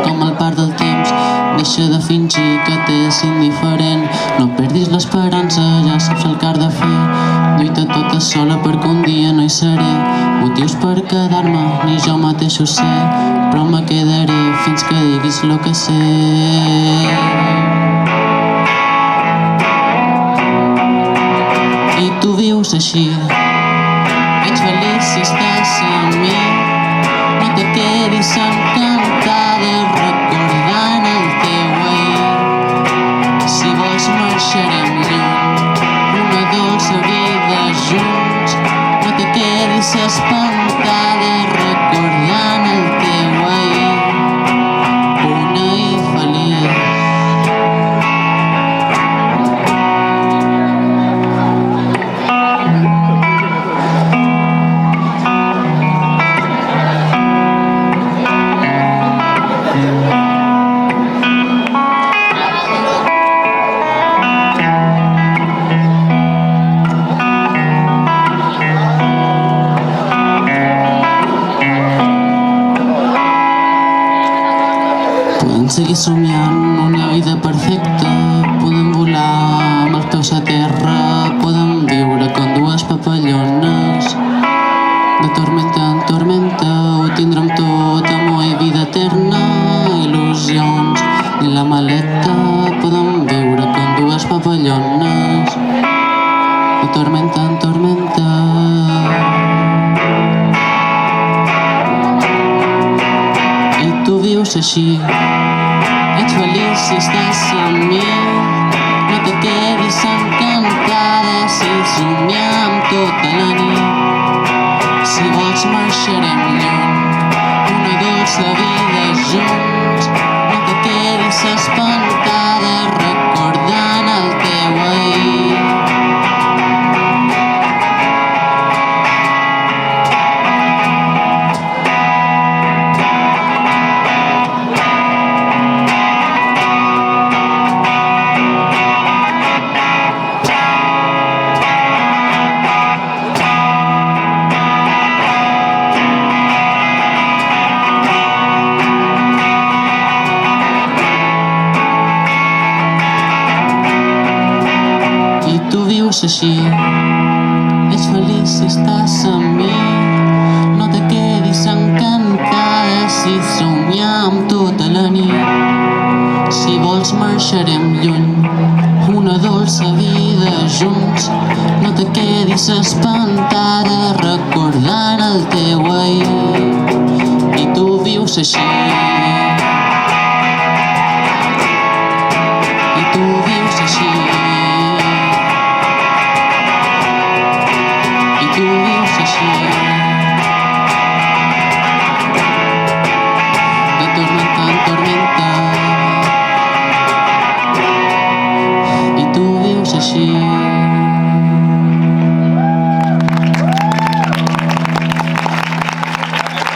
com el part del temps. Deixa de fingir que t'és indiferent. No perdis l'esperança, ja saps el que has de fer. Lluita tota sola perquè un dia no hi seré. Motius per quedar-me, ni jo mateix ho sé, però me quedaré fins que diguis lo que sé. I tu vius així. Ets feliç si estàs amb mi. No te quedis encantada recordant el teu ahir. Si vols marxarem lluny, una dolça vida junts. No te quedis espantada recordant el teu ahir. Un ahir feliç. Podem seguir somiant una vida perfecta, podem volar amb els peus a terra, podem viure com dues papallones. De tormenta en tormenta ho tindrem tot, amor i vida eterna, il·lusions. I la maleta podem viure com dues papallones. De tormenta en tormenta. I tu vius així. Ets feliç si estàs amb mi. No te quedis encantada si somiem tota la nit. Si vols marxarem lluny, una dolça vida junts. No te quedis espantada recordant el teu ahir. Tu vius així. Ets feliç si estàs amb mi. No te quedis encantada si somiem tota la nit. Si vols marxarem lluny, una dolça vida junts. No te quedis espantada recordant el teu ahir. I tu vius així.